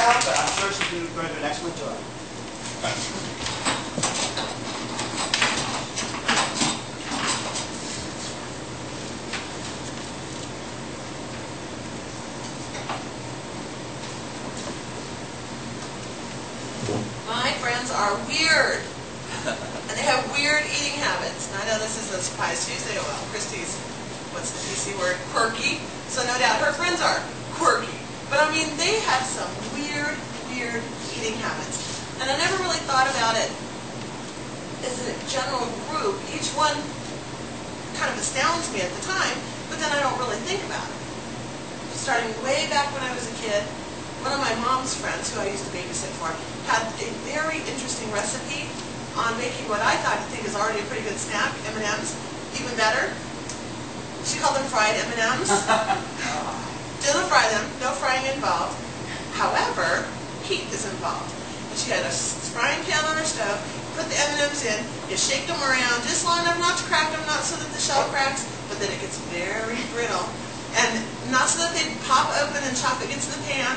now, but I'm sure she's going to do an excellent job. My friends are weird. And they have weird eating habits. And I know this is a surprise Tuesday. Well, Christy's, what's the PC word? Quirky. So no doubt her friends are quirky. But I mean, they have some weird eating habits. And I never really thought about it as a general group. Each one kind of astounds me at the time, but then I don't really think about it. Starting way back when I was a kid, one of my mom's friends, who I used to babysit for, had a very interesting recipe on making what I think is already a pretty good snack, M&Ms, even better. She called them fried M&Ms. Didn't fry them, no frying involved. However, heat is involved. And she had a frying pan on her stove, put the M&Ms in, you shake them around just long enough not to crack them, not so that the shell cracks, but then it gets very brittle. And not so that they pop open and chocolate gets in the pan,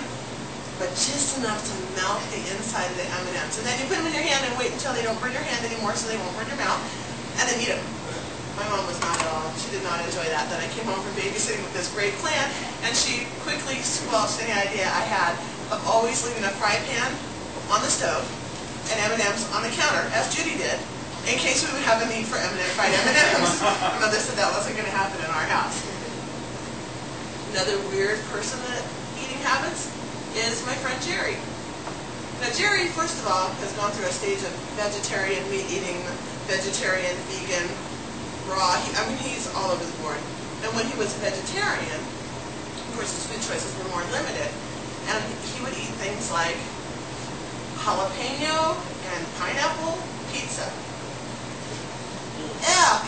but just enough to melt the inside of the M&Ms. And then you put them in your hand and wait until they don't burn your hand anymore so they won't burn your mouth, and then eat them. My mom was not at all, she did not enjoy that. Then I came home from babysitting with this great plan, and she quickly squelched any idea I had of always leaving a fry pan on the stove and M&Ms on the counter, as Judy did, in case we would have a need for fried M&Ms. My mother said that wasn't going to happen in our house. Another weird person that eating habits is my friend Jerry. Now Jerry, first of all, has gone through a stage of vegetarian meat eating, vegetarian, vegan, raw. He's all over the board. And when he was a vegetarian, of course his food choices were more limited, and he would eat things like jalapeno and pineapple pizza. Yeah.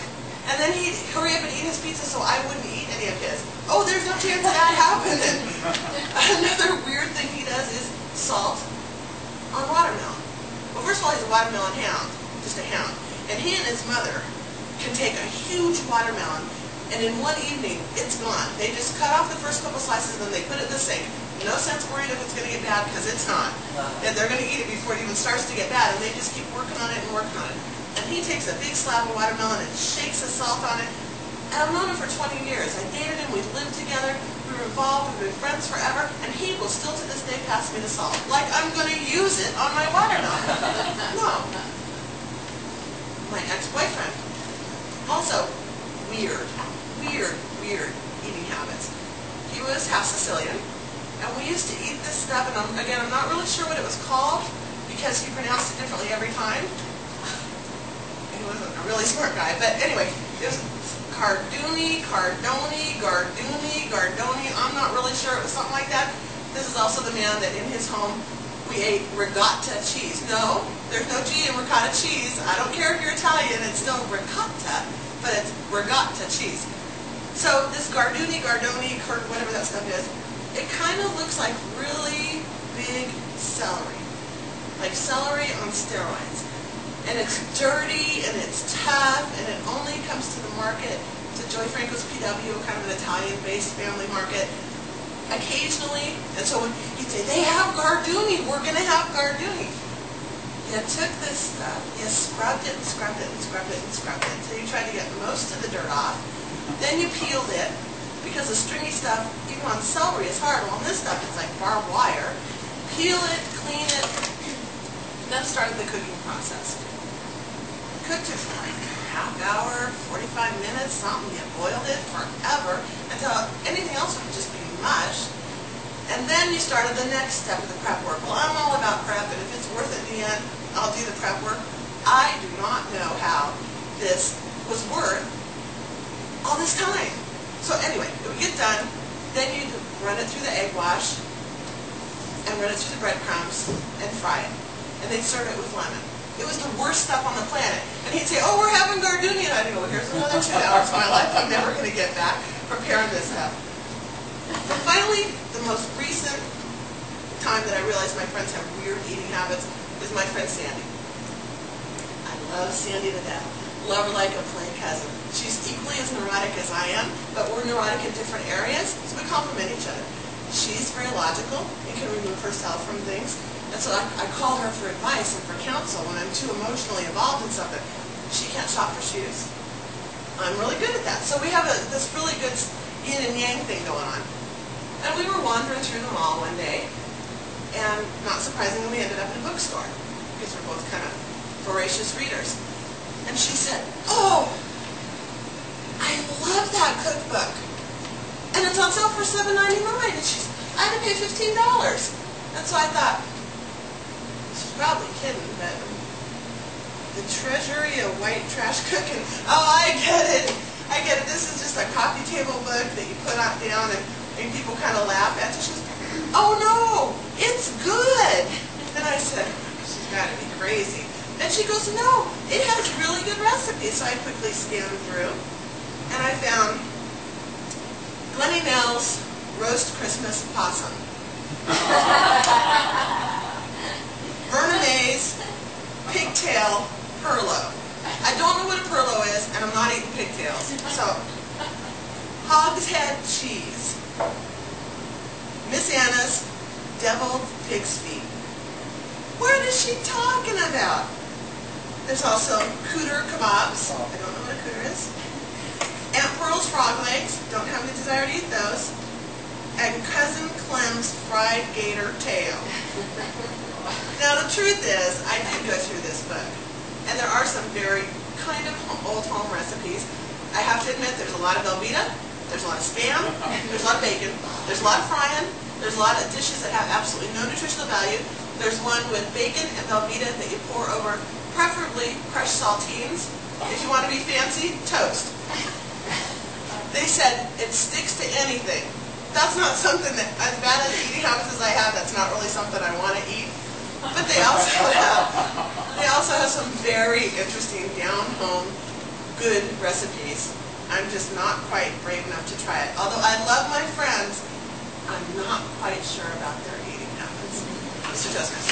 And then he'd hurry up and eat his pizza so I wouldn't eat any of his. Oh, there's no chance of that happening. Another weird thing he does is salt on watermelon. Well, first of all, he's a watermelon hound, just a hound. And he and his mother can take a huge watermelon, and in one evening, it's gone. They just cut off the first couple slices, and then they put it in the sink. No sense worrying if it's going to get bad, because it's not. And they're going to eat it before it even starts to get bad, and they just keep working on it and working on it. And he takes a big slab of watermelon and shakes the salt on it. And I've known him for 20 years. I dated him, we've lived together, we were involved, we've been friends forever, and he will still to this day pass me the salt. Like I'm going to use it on my watermelon. No. My ex-boyfriend. Also, weird eating habits. He was half Sicilian, and we used to eat this stuff, and again, I'm not really sure what it was called, because he pronounced it differently every time. He wasn't a really smart guy, but anyway, it was Garduni, I'm not really sure, it was something like that. This is also the man that in his home we ate ricotta cheese. No, there's no G in ricotta cheese. I don't care if you're Italian, it's still ricotta, but it's ricotta cheese. So this Garduni, whatever that stuff is, it kind of looks like really big celery. Like celery on steroids. And it's dirty, and it's tough, and it only comes to the market, to Joy Franco's PW, kind of an Italian-based family market, occasionally. And so when he'd say, they have Garduni, we're going to have Garduni. You took this stuff, you scrubbed it and scrubbed it and scrubbed it and scrubbed it until you tried to get most of the dirt off. Then you peeled it, because the stringy stuff, even on celery, is hard. Well, on this stuff, it's like barbed wire. Peel it, clean it, then started the cooking process. Cooked it for like a half hour, 45 minutes, something. You boiled it forever until anything else would just be mush. And then you started the next step of the prep work. Well, I'm all about prep, and if it's worth it in the end, I'll do the prep work. I do not know how this was worth all this time. So anyway, it would get done, then you'd run it through the egg wash, and run it through the breadcrumbs, and fry it. And they'd serve it with lemon. It was the worst stuff on the planet. And he'd say, oh, we're having Garduni. And I'd go, well, here's another 2 hours of my life I'm never going to get back preparing this stuff. And finally, the most recent time that I realized my friends have weird eating habits is my friend Sandy. I love Sandy to death. Love her like a play cousin. She's equally as neurotic as I am, but we're neurotic in different areas, so we complement each other. She's very logical and can remove herself from things. And so I call her for advice and for counsel when I'm too emotionally involved in something. She can't shop for shoes. I'm really good at that. So we have this really good yin and yang thing going on. And we were wandering through the mall one day, and not surprisingly, we ended up in a bookstore because we're both kind of voracious readers. And she said, "Oh, I love that cookbook. And it's on sale for $7.99. And I had to pay $15. And so I thought, she's probably kidding, but the treasury of white trash cooking. Oh, I get it. I get it. This is just a coffee table book that you put down and people kind of laugh at. So she goes, "Oh no, it's good." And I said, she's got to be crazy. And she goes, "No, it has really good recipes." So I quickly scanned through, and I found Glennie Nell's Roast Christmas Possum, Verna May's Pigtail Perlo. I don't know what a Perlo is, and I'm not eating pigtails. So, Hogshead Cheese, Miss Anna's Deviled Pig's Feet. What is she talking about? There's also cooter kebabs. I don't know what a cooter is. Aunt Pearl's frog legs. Don't have any desire to eat those. And Cousin Clem's fried gator tail. Now the truth is, I did go through this book, and there are some very kind of old home recipes. I have to admit, there's a lot of Velveeta, there's a lot of Spam, there's a lot of bacon, there's a lot of frying, there's a lot of dishes that have absolutely no nutritional value. There's one with bacon and Velveeta that you pour over, preferably crushed saltines. If you want to be fancy, toast. They said it sticks to anything. That's not something that, as bad as eating habits as I have, that's not really something I want to eat. But they also have some very interesting down-home, good recipes. I'm just not quite brave enough to try it. Although I love my friends, I'm not quite sure about their eating habits. Mr. Toastmaster.